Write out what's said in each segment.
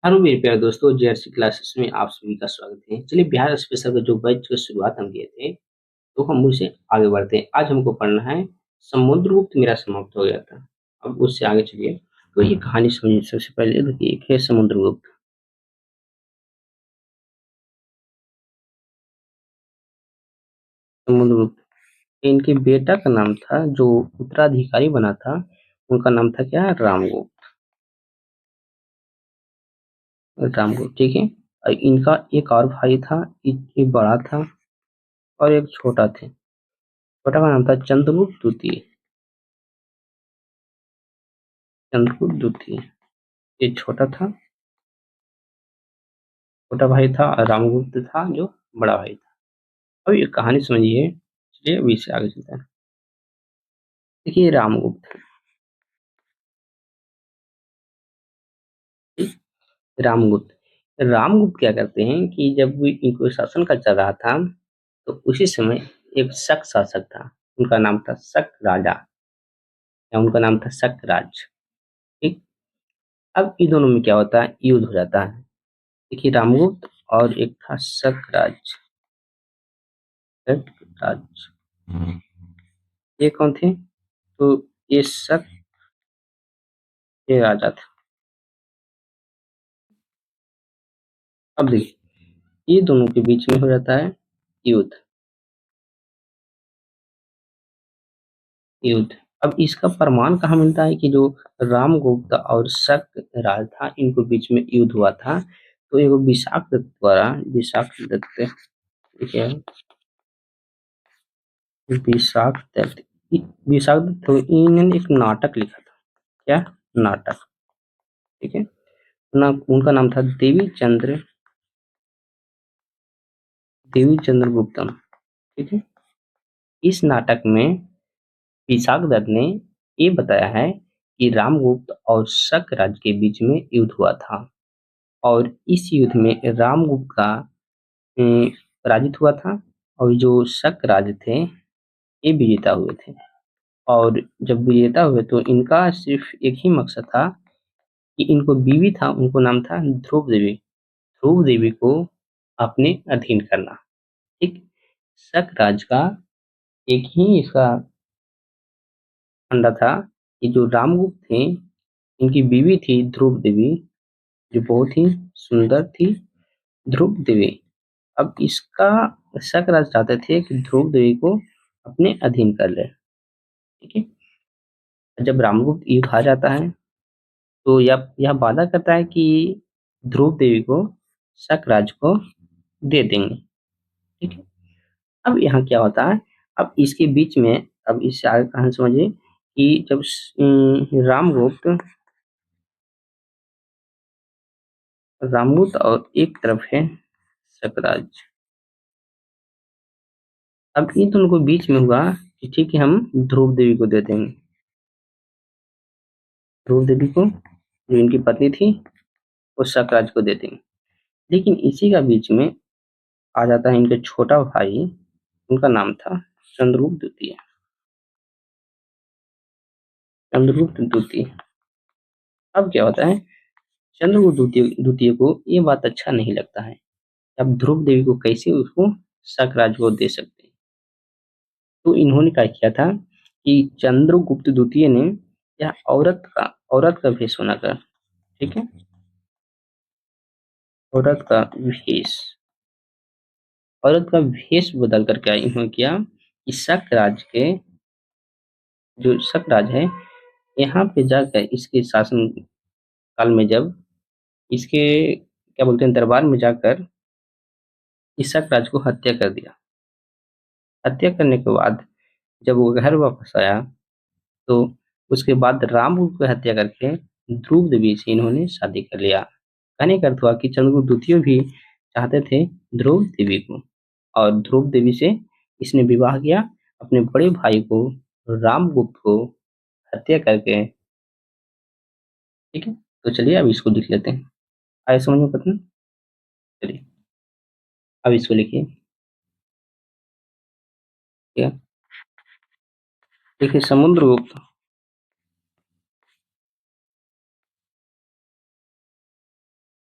Hello मेरे प्यारे दोस्तों, जेआरसी क्लासेस में आप सभी का स्वागत है। चलिए, बिहार स्पेशल का जो बैच की शुरुआत हम किए थे, तो हम उससे आगे बढ़ते हैं। आज हमको पढ़ना है समुद्रगुप्त। मेरा समाप्त हो गया था, अब उससे आगे चलिए। तो ये कहानी समझिए। सबसे पहले देखिए, एक है समुद्रगुप्त। समुद्रगुप्त, इनके बेटा का नाम था, जो उत्तराधिकारी बना था, उनका नाम था क्या? रामगुप्त। रामगुप्त, ठीक है। और इनका एक और भाई था, एक बड़ा था और एक छोटा थे। छोटा का नाम था चंद्रगुप्त द्वितीय। चंद्रगुप्त द्वितीय, ये छोटा था, छोटा भाई था, और रामगुप्त था जो बड़ा भाई था। अब ये कहानी समझिए। चलिए अभी से आगे चलते हैं। देखिए, रामगुप्त। रामगुप्त रामगुप्त क्या करते हैं कि जब भी इनको शासन का चल रहा था, तो उसी समय एक शक शासक था। उनका नाम था शक राजा, या उनका नाम था शक राज। ठीक। अब इन दोनों में क्या होता है? युद्ध हो जाता है। देखिए, रामगुप्त और एक था शक राज। शक राज, ये कौन थे? तो ये शक, ये राजा था। अब देखिए, ये दोनों के बीच में हो जाता है युद्ध। युद्ध। अब इसका प्रमाण कहाँ मिलता है कि जो रामगुप्त और शक राज था, इनको बीच में युद्ध हुआ था? तो एगो विशाख दत्त द्वारा, विशाख दत्त, ठीक है, विशाख दत्त, विशाख दत्त, तो इन्होंने एक नाटक लिखा था। क्या? नाटक, ठीक है ना। उनका नाम था देवी चंद्र गुप्तम, ठीक है। इस नाटक में विशाख दत्त ने ये बताया है कि रामगुप्त और शक राज के बीच में युद्ध हुआ था, और इस युद्ध में रामगुप्त का पराजित हुआ था, और जो शक राज थे, ये विजेता हुए थे। और जब विजेता हुए तो इनका सिर्फ एक ही मकसद था कि इनको बीवी था, उनको नाम था ध्रुव देवी। ध्रुव देवी को अपने अधीन करना। ठीक। शक राज का एक ही इसका फंडा था कि जो रामगुप्त थे, इनकी बीवी थी ध्रुव देवी, जो बहुत ही सुंदर थी, ध्रुव देवी। अब इसका शक राज चाहते थे कि ध्रुव देवी को अपने अधीन कर ले। ठीक है। जब रामगुप्त युद्ध हार जाता है, तो यह वादा करता है कि ध्रुव देवी को, शक राज को दे देंगे। ठीक है। अब यहाँ क्या होता है? अब इसके बीच में, अब इससे आगे कहानी समझिए कि जब रामगुप्त और एक तरफ है शकराज। अब इन दोनों को बीच में हुआ कि ठीक है, हम ध्रुव देवी को दे देंगे। ध्रुव देवी को, जो इनकी पत्नी थी, वो शकराज को दे देंगे। लेकिन इसी का बीच में आ जाता है इनका छोटा भाई। उनका नाम था चंद्रगुप्त द्वितीय। चंद्रगुप्त द्वितीय। अब क्या होता है? चंद्रगुप्त द्वितीय द्वितीय को ये बात अच्छा नहीं लगता है। अब ध्रुव देवी को कैसे उसको शकराज को दे सकते हैं? तो इन्होंने क्या किया था कि चंद्रगुप्त द्वितीय ने यह औरत का भेष बनाकर, ठीक है, औरत का भेष औरत का भेष बदल कर क्या इन्होंने किया कि शक राज के, जो शक राज है, यहाँ पे जाकर इसके शासन काल में, जब इसके क्या बोलते हैं, दरबार में जाकर इस शक राज को हत्या कर दिया। हत्या करने के बाद जब वो घर वापस आया, तो उसके बाद रामगुप्त की हत्या करके ध्रुव देवी से इन्होंने शादी कर लिया। कहने का अर्थ हुआ कि चंद्रगुप्त द्वितीय भी चाहते थे ध्रुव देवी को, और ध्रुव देवी से इसने विवाह किया अपने बड़े भाई को, रामगुप्त को हत्या करके। ठीक है। तो चलिए अब इसको लिख लेते हैं। आए समझ में पता? चलिए अब इसको लिखिए। ठीक है। देखिए, समुद्रगुप्त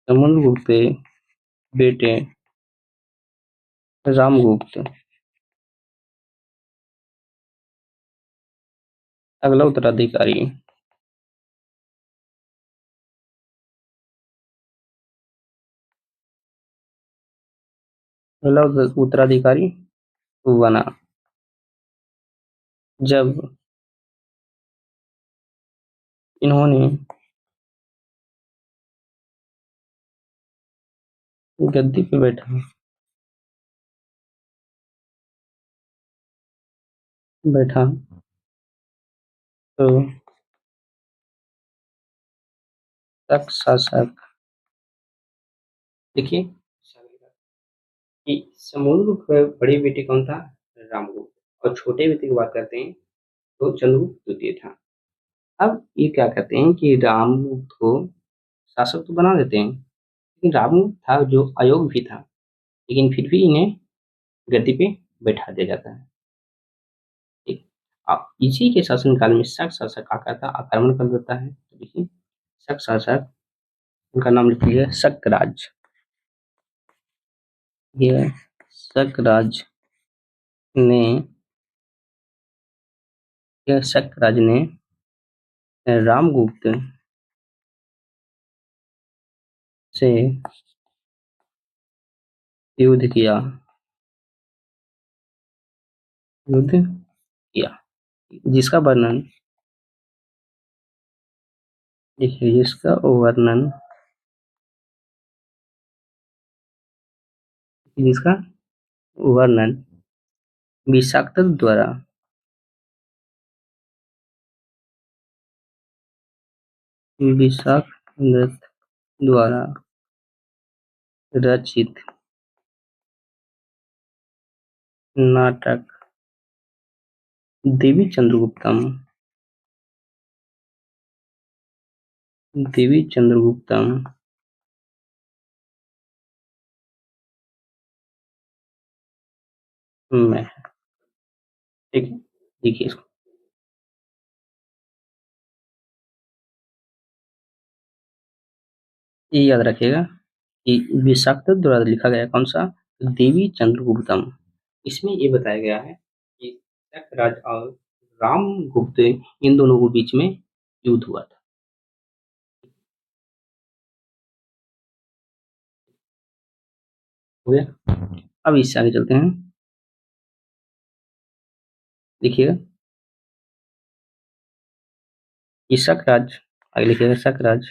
समुद्रगुप्त के बेटे रामगुप्त। अगला उत्तराधिकारी। अगला उत्तराधिकारी बना जब इन्होंने गद्दी पे बैठा तो तक शासक। देखिए कि समुद्रगुप्त का बड़े बेटे कौन था? रामगुप्त। और छोटे बेटे की बात करते हैं तो चंद्रगुप्त द्वितीय था। अब ये क्या कहते हैं कि रामगुप्त को शासक तो बना देते हैं, लेकिन रामगुप्त था जो अयोग्य भी था, लेकिन फिर भी इन्हें गद्दी पे बैठा दिया जाता है। ठीक। अब इसी के शासनकाल में शक शासक आता आक्रमण कर देता है। तो देखिए शक शासक, उनका नाम लिख लीजिए शकराज। यह शकराज ने यह शकराज ने रामगुप्त से युद्ध किया। युद्ध किया जिसका वर्णन देखिए, जिसका वर्णन जिसका वर्णन विषाक्त द्वारा विषाक्त द्वारा रचित नाटक देवी चंद्रगुप्तम देवी चंद्रगुप्तम में। ठीक है, देखिए इसको ये याद रखिएगा कि विषाक्त द्वारा लिखा गया कौन सा? देवी चंद्रगुप्तम। इसमें ये बताया गया है कि शकराज और रामगुप्त इन दोनों के बीच में युद्ध हुआ था। हो गया। अब इससे आगे चलते हैं। देखिएगा ये शकराज, आगे लिखिएगा शकराज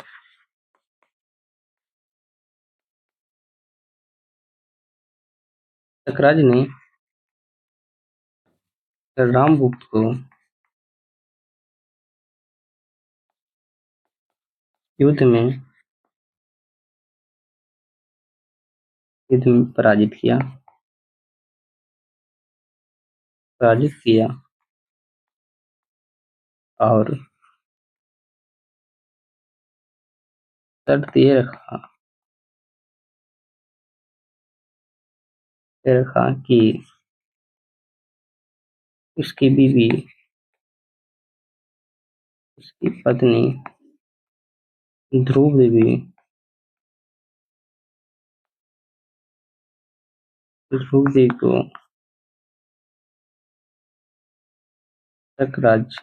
शकराज ने रामगुप्त को युद्ध में पराजित किया। पराजित किया और शर्त ये रखा कि उसकी बीवी, उसकी पत्नी ध्रुव देवी को शकराज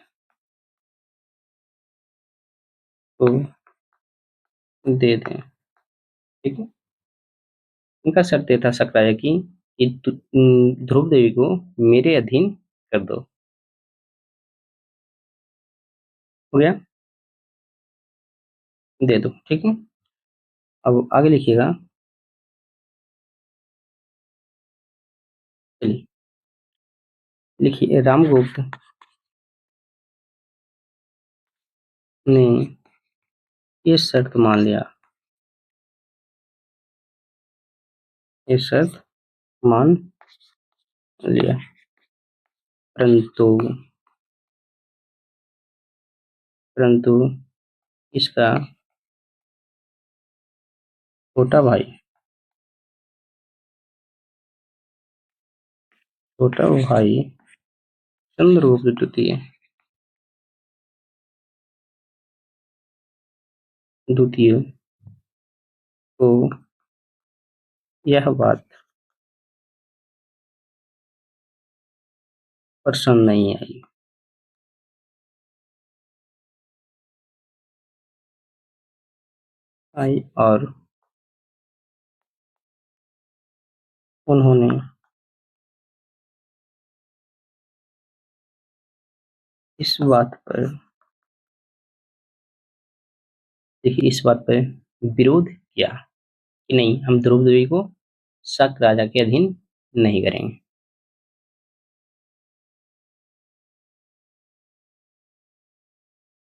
को दे दें। ठीक है, इनका शर्त ये था शकराज की कि ध्रुव देवी को मेरे अधीन कर दो। हो गया, दे दो। ठीक है, अब आगे लिखिएगा। चलिए लिखिए रामगुप्त ने ये शर्त मान लिया। ये शर्त मान लिया, परंतु परंतु इसका छोटा भाई छोटा भाई चंद्रगुप्त द्वितीय द्वितीय को यह बात पसंद नहीं आई और उन्होंने इस बात पर देखिए इस बात पर विरोध किया कि नहीं, हम द्रौपदी को शक राजा के अधीन नहीं करेंगे।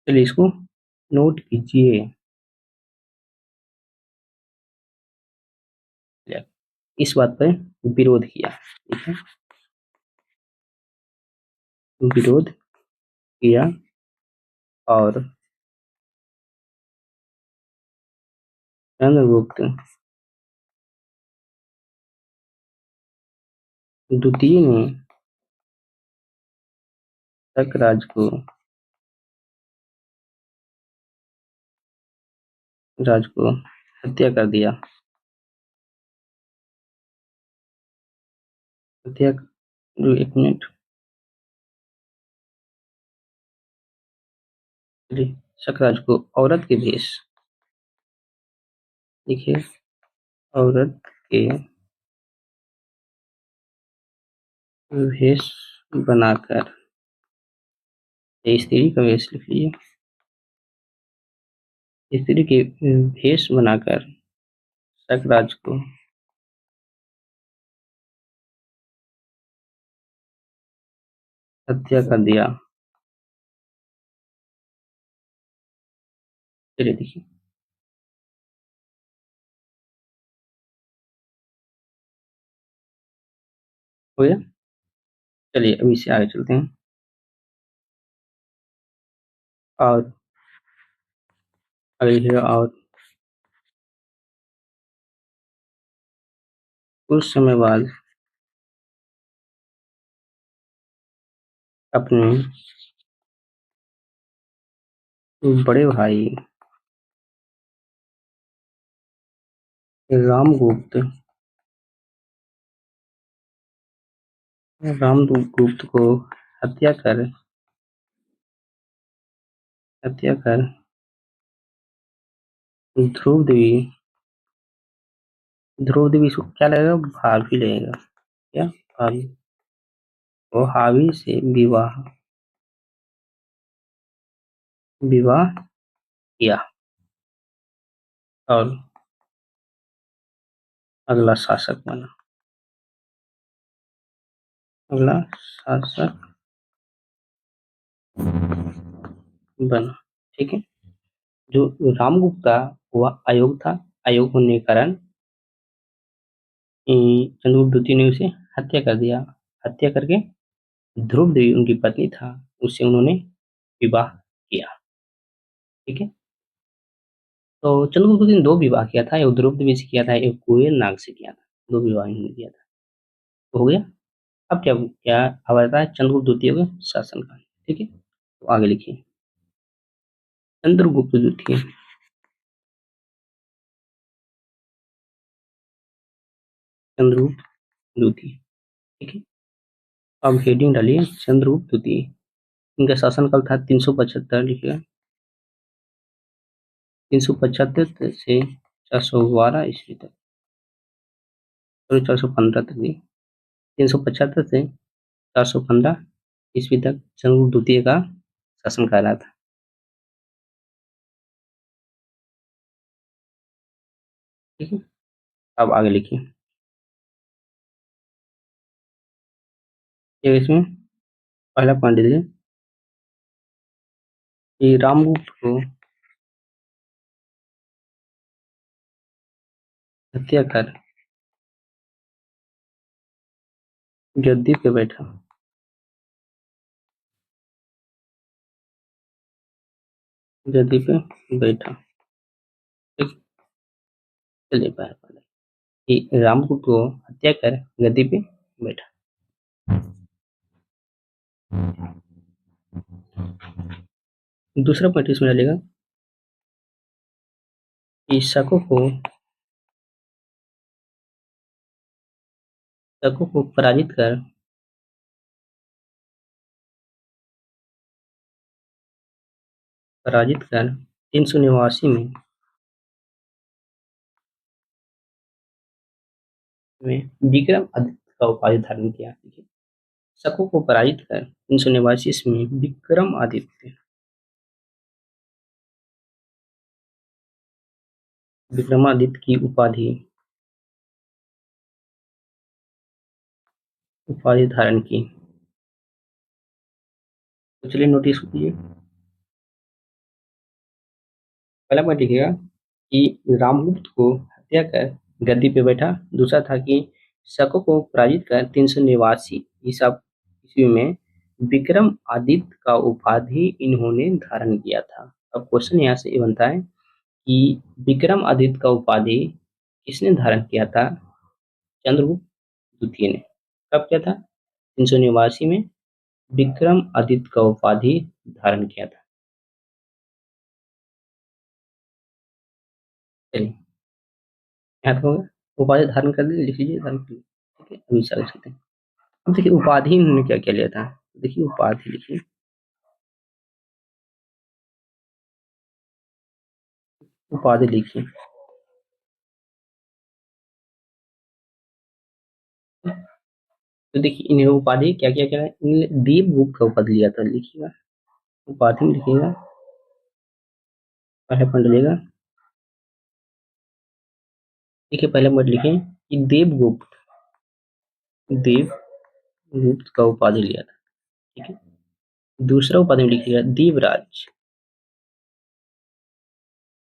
चलिए इसको नोट कीजिए। इस बात पर विरोध किया, ठीक है, विरोध किया और चंद्रगुप्त द्वितीय ने शक राज को हत्या कर दिया। हत्या, एक मिनट, चलिए, शकराज को औरत के भेष, देखिए, औरत के भेष बनाकर, ये स्त्री का वेश लिख लीजिए, स्त्री के भेष बनाकर शकराज को हत्या कर दिया। चलिए देखिए, हो गया। चलिए अभी से आगे चलते हैं। और आगे लिखिएगा, और कुछ समय बाद अपने बड़े भाई रामगुप्त रामगुप्त को हत्या कर हत्या कर ध्रुव देवी ध्रुव देवी इसको क्या लगेगा, भाभी लगेगा, क्या भाभी, वो हावी से विवाह विवाह किया और अगला शासक बना, अगला शासक बना, ठीक है। जो रामगुप्त था वह अयोग्य था, अयोग्य होने के कारण चंद्रगुप्त द्वितीय ने उसे हत्या कर दिया। हत्या करके ध्रुव देवी उनकी पत्नी था, उससे उन्होंने विवाह किया, ठीक है। तो चंद्रगुप्त द्वितीय ने दो विवाह किया था, एक ध्रुव देवी से किया था, एक कुबेर नाग से किया था, दो विवाह इन्होंने किया था। तो हो गया। अब क्या क्या अब आता है चंद्रगुप्त द्वितीय का शासनकाल, ठीक है। तो आगे लिखिए, चंद्रगुप्त द्वितीय चंद्रगुप्त द्वितीय, ठीक है। अब हेडिंग डालिए चंद्रगुप्त द्वितीय। इनका शासनकाल था 375, लिखिएगा 375 से 412 ईस्वी तक, सॉरी 415 तक भी, 375 से 415 ईस्वी तक चंद्रगुप्त द्वितीय का शासनकाल रहा था। ठीक है, अब आगे लिखिए, ये इसमें पहला पॉइंट दीजिए कि रामगुप्त को हत्या कर गद्दी पे बैठा, गद्दी पे बैठा, ठीक। चलिए पहले कि रामगुप्त को हत्या कर गद्दी पे बैठा। दूसरा पॉइंट इसमें डालेगा कि शकों को शकों को पराजित कर 389 में विक्रमादित्य का उपाधि धारण किया। देखिए, शकों को पराजित कर 389 ईस्वी में विक्रमादित्य की उपाधि धारण की। तो चलिए नोटिस कीजिए, पहला पॉइंट लिखिएगा कि रामगुप्त को हत्या कर गद्दी पे बैठा। दूसरा था कि शकों को पराजित कर 389 ईसा ईस्वी में विक्रम आदित्य का उपाधि इन्होंने धारण किया था। अब क्वेश्चन यहाँ से ये बनता है कि विक्रम आदित्य का उपाधि किसने धारण किया था? चंद्रगुप्त द्वितीय ने। कब किया था? 389 में विक्रम आदित्य का उपाधि धारण किया था। चलिए, यहाँ तक होगा। उपाधि धारण कर ली, लिख लीजिए धारण कर ली। ठीक है, अभी आगे चलते हैं। अब देखिए उपाधि इन्होंने क्या क्या लिया था। देखिए उपाधि लिखिए, उपाधि लिखिए। तो देखिए इन्हें उपाधि क्या क्या क्या, इन्होंने देवगुप्त का उपाधि लिया था। लिखिएगा, उपाधि में लिखिएगा, पहले पॉइंट लिखिएगा। देखिए पहले पॉइंट लिखें कि देवगुप्त का उपाधि लिया था। ठीक है, दूसरा उपाधि में लिखिएगा देवराज,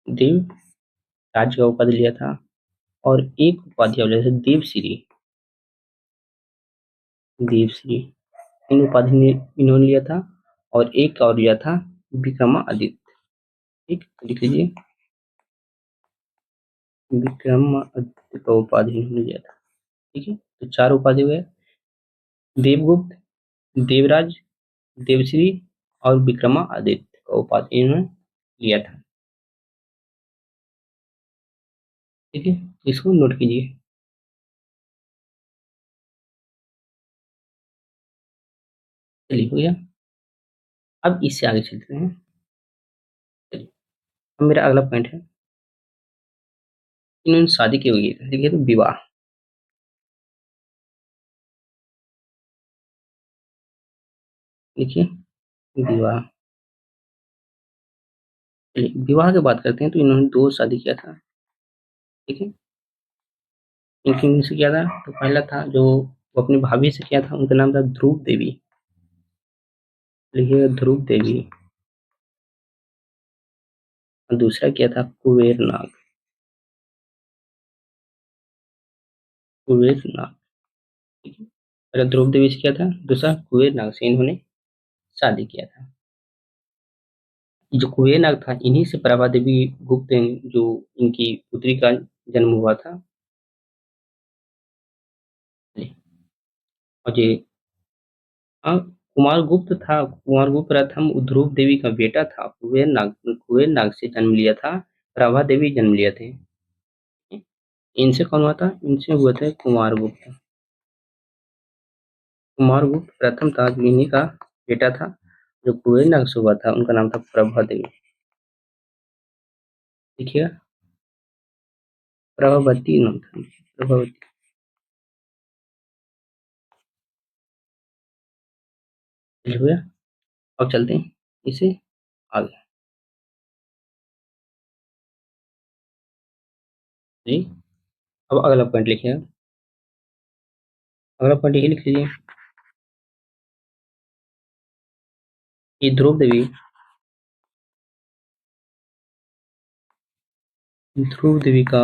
देवराज का उपाधि लिया था। और एक उपाधि और लिया था देवश्री, देवश्री। इन उपाधि ने इन्होंने लिया था। और एक और लिया था विक्रमादित्य। ठीक, लिख लीजिए, विक्रमादित्य का उपाधि इन्होंने लिया था। ठीक है, तो चार उपाधि हुए, देवगुप्त, देवराज, देवश्री और विक्रमादित्य का उपाधि इन्होंने लिया था। ठीक है, इसको नोट कीजिए। चलिए हो गया। अब इससे आगे चलते हैं। चलिए, अब मेरा अगला पॉइंट है, इन्होंने शादी की हुई है। देखिए, तो विवाह, देखिए विवाह। चलिए विवाह की बात करते हैं, तो इन्होंने दो शादी किया था। ठीक है, किन से किया था? तो पहला था जो वो अपनी भाभी से किया था, उनका नाम था ध्रुव देवी। लिखिएगा ध्रुव देवी। और दूसरा किया था कुबेर नाग, कुबेर नाग। ठीक है, पहला ध्रुव देवी से किया था, दूसरा कुबेर नाग से इन्होंने शादी किया था। जो कुबेर नाग था, इन्हीं से प्रभा देवी गुप्त, जो इनकी पुत्री का जन्म हुआ था। और ये, हाँ, कुमारगुप्त था। कुमारगुप्त प्रथम ध्रुव देवी का बेटा था। कुबेर नाग से जन्म लिया था, प्रभा देवी जन्म लिए थे। इनसे कौन हुआ था? इनसे हुआ था कुमारगुप्त। कुमारगुप्त प्रथम था, जो इन्हीं का बेटा था। जो कुबेर नाग से हुआ था, उनका नाम था प्रभा देवी। देखिएगा, प्रभावती नाम था, प्रभावती। चलिए भैया, अब चलते हैं इसे आगे। जी, अब अगला पॉइंट लिखिएगा। अगला पॉइंट ये लिख लीजिए कि ध्रुव देवी का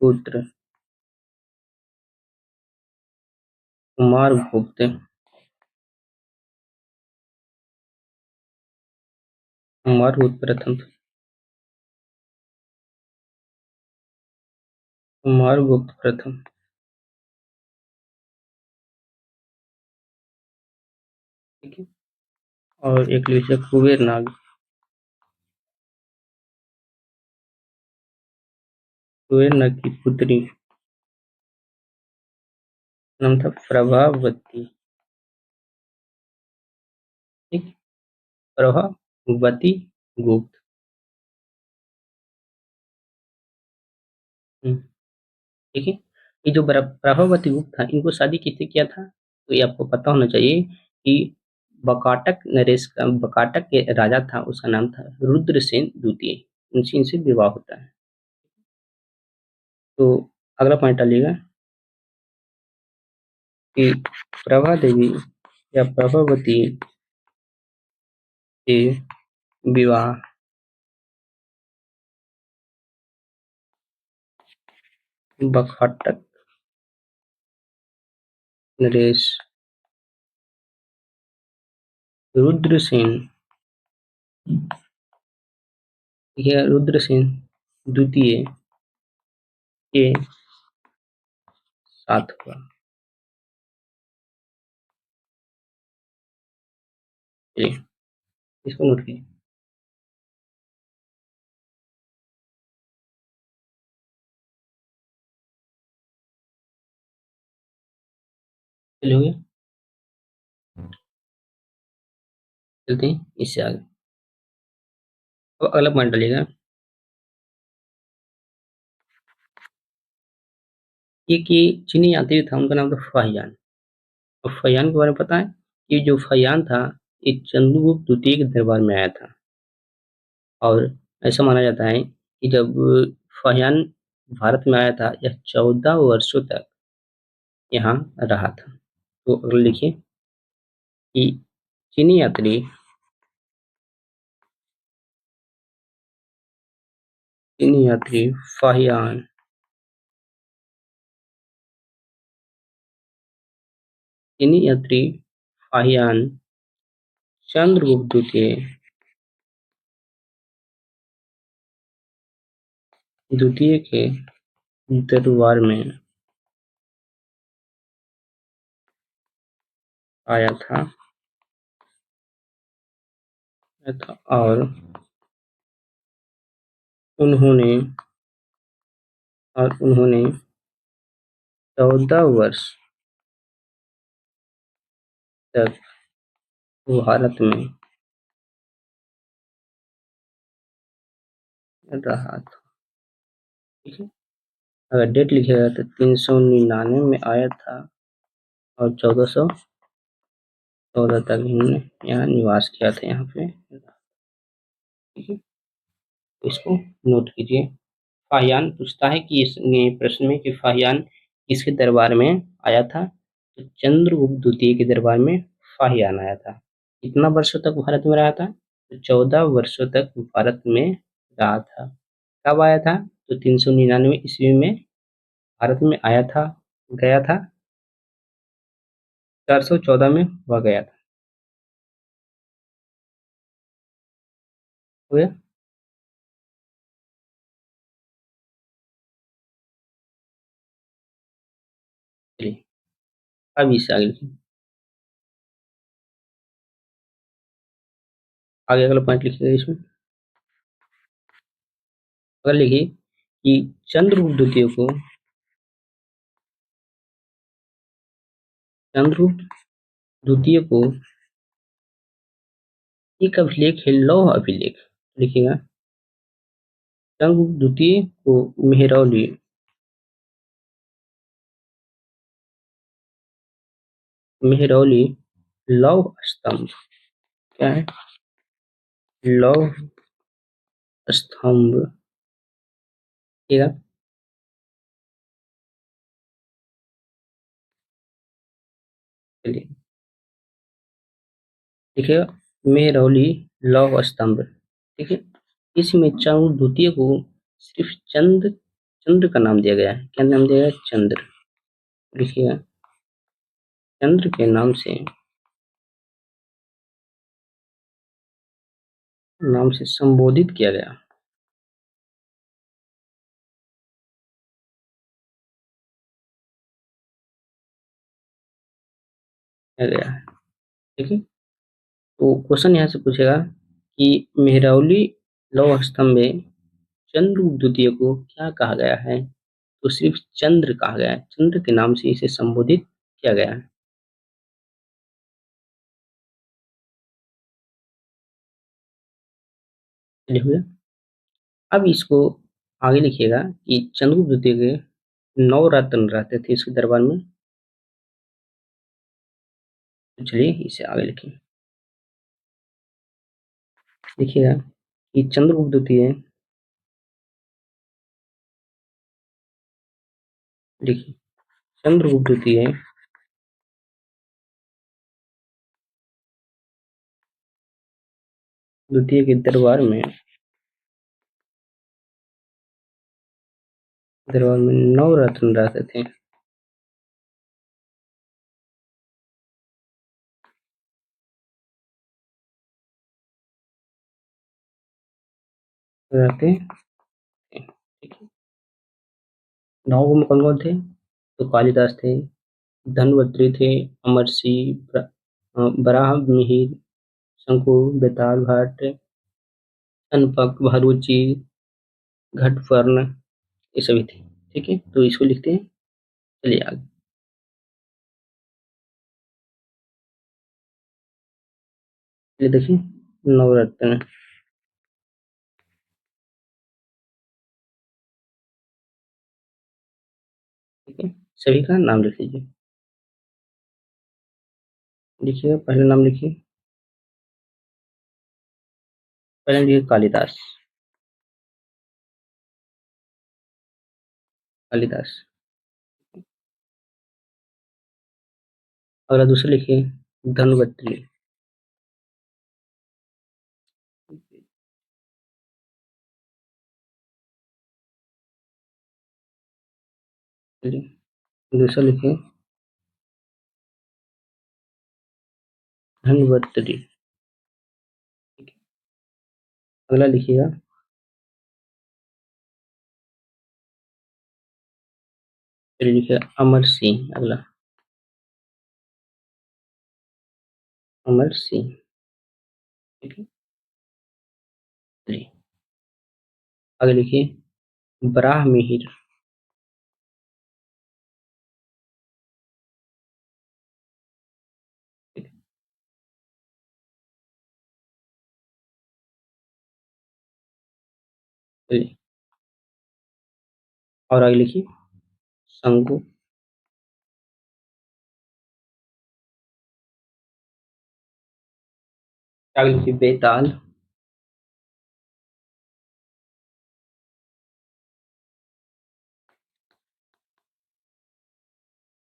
पुत्र कुमारगुप्त, कुमारगुप्त प्रथम था। कुमारगुप्त प्रथम। ठीक है, और एक लिखिए कुबेर नाग, कुबेर नाग की पुत्री, नाम था प्रभावती। ठीक, प्रभावती गुप्त। हम्म, ठीक है। ये जो प्रभावती गुप्त था, इनको शादी किससे किया था? तो ये आपको पता होना चाहिए कि बकाटक नरेश का, बकाटक के राजा था, उसका नाम था रुद्रसेन द्वितीय। उनसे इनसे विवाह होता है। तो अगला पॉइंट डालिएगा कि प्रभा देवी या प्रभावती के विवाह बकाटक नरेश रुद्रसेन या रुद्रसेन द्वितीय के साथ हुआ। चलिए, इसको नोट कीजिए। चलिए, हो गया। चलते हैं इससे आगे। अब अगला पॉइंट डालिएगा। एक ये चीनी यात्री था, उनका नाम था फाहियान। और फाहियान के बारे में पता है कि जो फाहियान था, ये चंद्रगुप्त द्वितीय के दरबार में आया था। और ऐसा माना जाता है कि जब फाहियान भारत में आया था, यह 14 वर्षों तक यहाँ रहा था। तो अगला लिखिए कि चीनी यात्री, चीनी यात्री फाहियान, चीनी यात्री फाहियान चंद्रगुप्त द्वितीय द्वितीय के दरबार में आया था और उन्होंने उन्होंने 14 वर्ष तक भारत में रहा था। ठीक है। अगर डेट लिखेगा तो 399 में आया था और 1414 तक इन्होंने यहाँ निवास किया था यहाँ पे। ठीक है, तो इसको नोट कीजिए। फाहियान पूछता है कि इस प्रश्न में कि फाहियान किसके दरबार में आया था? तो चंद्रगुप्त द्वितीय के दरबार में फाहियान आया था। कितना वर्षों तक भारत में रहा था? तो 14 वर्षों तक भारत में रहा था। कब आया था? तो 399 ईस्वी में भारत में आया था, गया था। 414 में वह गया था। हो गया। चलिए, अब इससे आगे लिखिए। आगे अगला पॉइंट लिखिएगा इसमें। अगर लिखिए कि चंद्रगुप्त द्वितीय को, चंद्रगुप्त द्वितीय को एक अभिलेख है, लौह अभिलेख। लिखिएगा, चंद्रगुप्त द्वितीय को मेहरौली, मेहरौली लौह स्तंभ, क्या है? लौह स्तंभ। ठीक है। चलिए, देखिएगा, मेहरौली लौह स्तंभ। ठीक है। इसमें चंद्र द्वितीय को सिर्फ चंद्र का नाम दिया गया है। क्या नाम दिया गया है? चंद्र। लिखिएगा, चंद्र के नाम से संबोधित किया गया है। ठीक है। तो क्वेश्चन यहाँ से पूछेगा कि मेहरौली लौह स्तंभ में चंद्रगुप्त द्वितीय को क्या कहा गया है? तो सिर्फ चंद्र कहा गया है, चंद्र के नाम से इसे संबोधित किया गया है। चलिए हुआ। अब इसको आगे लिखिएगा कि चंद्रगुप्त द्वितीय के 9 रत्न रहते थे इसके दरबार में। तो चलिए इसे आगे लिखें। लिखिएगा कि चंद्रगुप्त द्वितीय, लिखिए चंद्रगुप्त द्वितीय द्वितीय के दरबार में 9 रत्न रहते थे। रहते थे, ठीक है। 9 में कौन कौन थे? तो कालिदास थे, धनवंतरी थे, अमरसिंह, बराह मिहिर, शंकु, बेताल भट्ट, चंपक, भरूची, घटफर्ण, ये सभी थे। ठीक है, तो इसको लिखते हैं। चलिए आगे। ये देखिए नवरत्न, ठीक है। सभी का नाम लिख लीजिए। लिखिए पहला नाम लिखिए। पहले लिखिए कालिदास। कालिदास। अगला दूसरा लिखिए धनवंतरी। चलिए दूसरा लिखिए धनवंतरी। ठीक है। अगला लिखिएगा, चलिए लिखिए अमर सिंह। अगला अमर सिंह। ठीक है। चलिए आगे लिखिए बराह मिहिर। ठीक है। चलिए और आगे लिखिए शंकु। आगे लिखिए बेताल।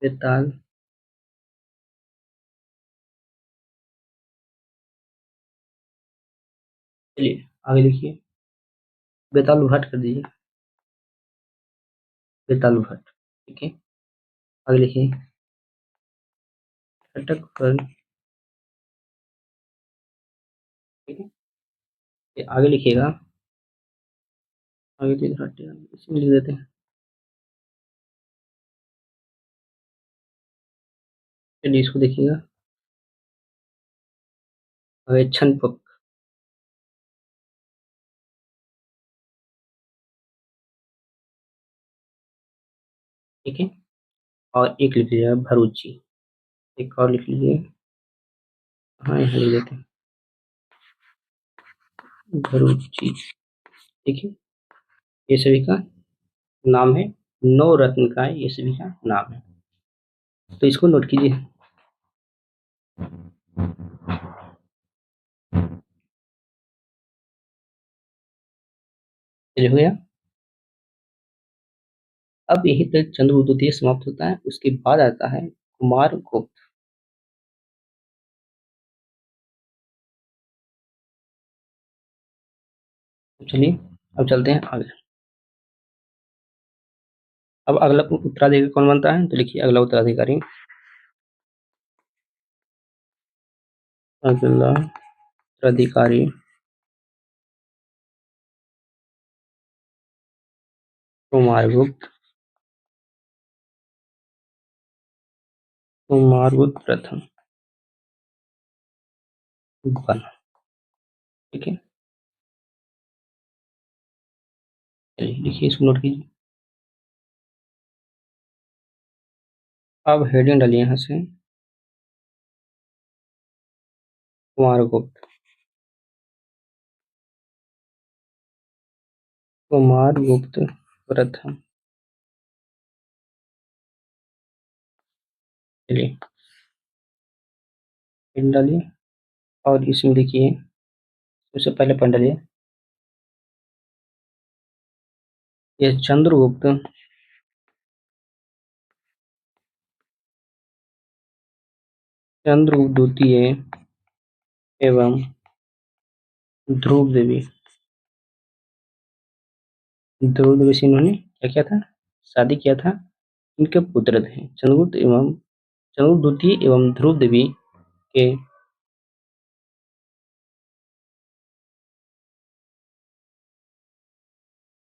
बेताल। चलिए आगे लिखिए बेताल भट्ट कर दीजिए। बेताल भट्ट। ठीक है। आगे लिखिए घटक फल। ठीक है। ये आगे लिखिएगा, आगे तो इधर हटिए, इसमें लिख देते हैं। चलिए इसको देखिएगा, आगे छन पक। ठीक है। और एक लिख लीजिएगा भरूची। एक और लिख लीजिए, हाँ यहाँ लिख देते हैं भरूची। ठीक है। ये सभी का नाम है, 9 रत्न का ये सभी का नाम है। तो इसको नोट कीजिए। चलिए हो गया। अब यही तक चंद्रगुप्त द्वितीय समाप्त होता है, उसके बाद आता है कुमार गुप्त। तो चलिए अब चलते हैं आगे। अब अगला उत्तराधिकारी कौन बनता है? तो लिखिए अगला उत्तराधिकारी, अगला उत्तराधिकारी कुमारगुप्त। कुमारगुप्त प्रथम बना। ठीक है। चलिए लिखिए, इसको नोट कीजिए। अब हेडिंग डालिए यहाँ से, कुमारगुप्त। कुमारगुप्त प्रथम। चलिए हेडिंग डालिए और इसमें लिखिए, सबसे पहले पॉइंट डालिए, ये चंद्रगुप्त चंद्रगुप्त द्वितीय एवं ध्रुव देवी। ध्रुव देवी से इन्होंने क्या किया था, शादी किया था। इनके पुत्र थे चंद्रगुप्त द्वितीय एवं ध्रुव देवी के।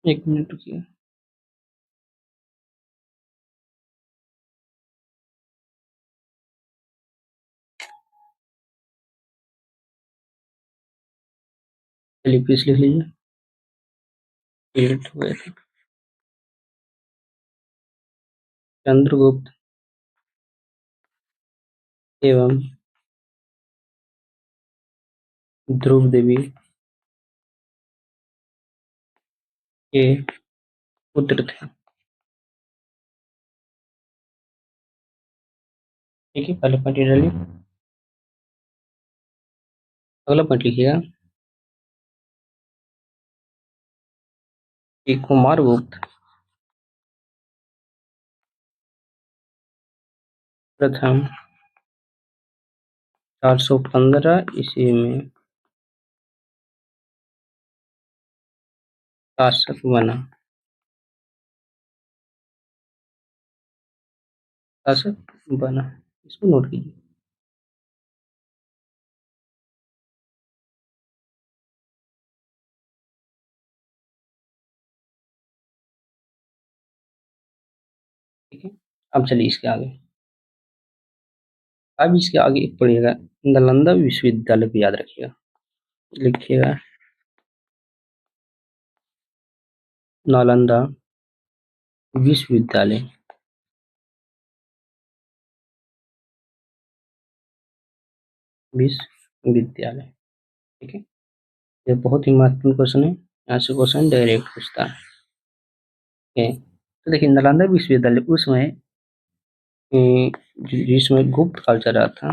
एक मिनट रुकिए। चलिए प्लीज लिख लीजिए, डिलीट हो गया था। चंद्रगुप्त एवं ध्रुव देवी के पुत्र थे। ठीक है, पहले पॉइंट ये डालिए। अगला पॉइंट लिखिएगा कि कुमारगुप्त प्रथम 415 ईस्वी में शासक बना। शासक बना, इसको नोट कीजिए। ठीक है, अब चलिए इसके आगे। अब इसके आगे पढ़िएगा, नालंदा विश्वविद्यालय को याद रखिएगा। लिखिएगा नालंदा विश्वविद्यालय। विश्वविद्यालय, ठीक है। ये बहुत ही महत्वपूर्ण क्वेश्चन है, यहाँ से क्वेश्चन डायरेक्ट पूछता है। ठीक है, तो देखिए नालंदा विश्वविद्यालय उस समय जिसमें गुप्त काल चल रहा था,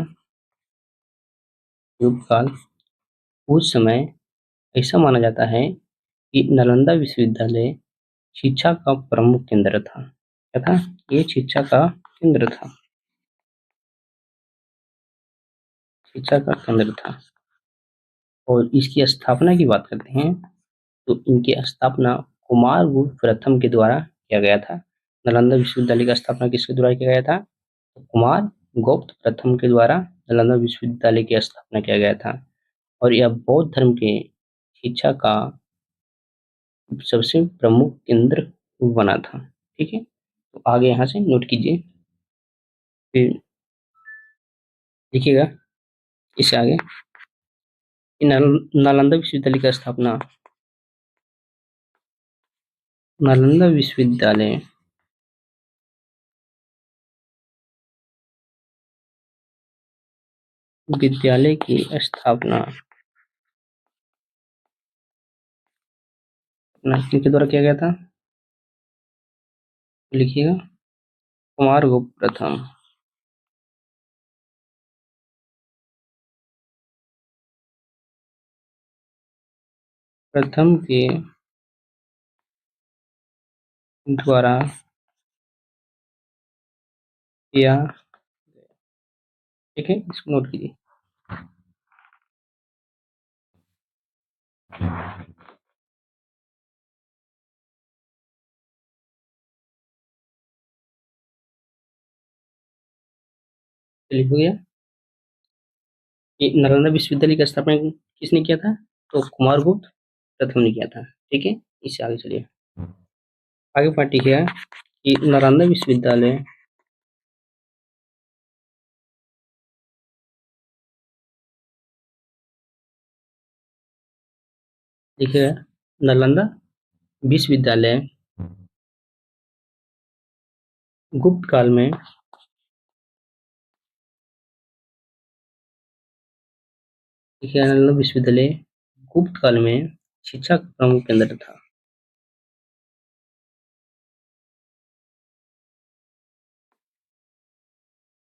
युग काल, उस समय ऐसा माना जाता है कि नालंदा विश्वविद्यालय शिक्षा का प्रमुख केंद्र था। क्या था? ये शिक्षा का केंद्र था, शिक्षा का केंद्र था। और इसकी स्थापना की बात करते हैं तो इनकी स्थापना कुमारगुप्त प्रथम के द्वारा किया गया था। नालंदा विश्वविद्यालय की स्थापना किसके द्वारा किया गया था? तो कुमारगुप्त प्रथम के द्वारा नालंदा विश्वविद्यालय की स्थापना किया गया था। और यह बौद्ध धर्म के शिक्षा का सबसे प्रमुख केंद्र बना था। ठीक है, तो आगे यहाँ से नोट कीजिए, फिर लिखिएगा इससे आगे कि नालंदा विश्वविद्यालय की स्थापना, नालंदा विश्वविद्यालय विद्यालय की स्थापना किनके द्वारा किया गया था? लिखिएगा कुमारगुप्त प्रथम। प्रथम के द्वारा किया। ठीक है, इसको नोट कीजिए। चलिए हो गया कि नालंदा विश्वविद्यालय की स्थापना किसने किया था? तो कुमारगुप्त प्रथम ने किया था। ठीक है, इससे आगे चलिए। आगे पार्ट लिखिएगा कि नालंदा विश्वविद्यालय लिखिएगा नालंदा विश्वविद्यालय गुप्त काल में देखिए नालंदा विश्वविद्यालय गुप्त काल में शिक्षा का प्रमुख केंद्र था।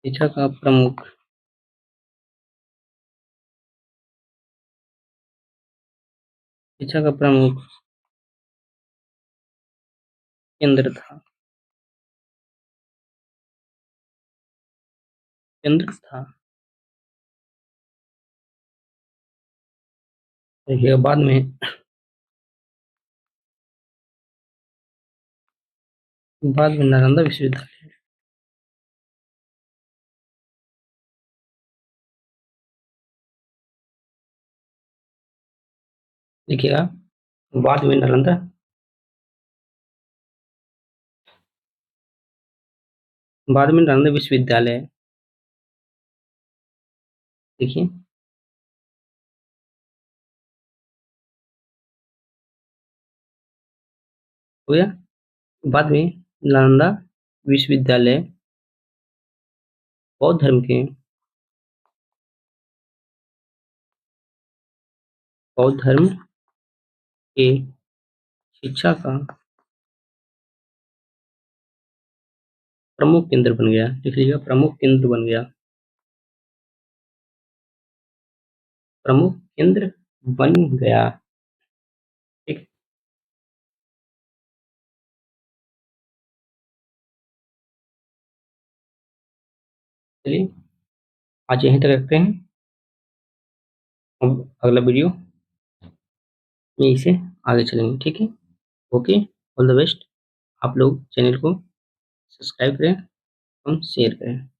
शिक्षा का प्रमुख शिक्षा का प्रमुख केंद्र था। केंद्र था। देखिए बाद में नालंदा विश्वविद्यालय देखिएगा बाद में नालंदा विश्वविद्यालय देखिए हो गया। बाद में नालंदा विश्वविद्यालय बौद्ध धर्म के बौद्ध धर्म के शिक्षा का प्रमुख केंद्र बन गया। लिख लीजिएगा प्रमुख केंद्र बन गया। प्रमुख केंद्र बन गया। ठीक। चलिए आज यहीं तक रखते हैं। अब अगला वीडियो में इसे आगे चलेंगे। ठीक है। ओके। All the best. आप लोग चैनल को सब्सक्राइब करें एवं शेयर करें।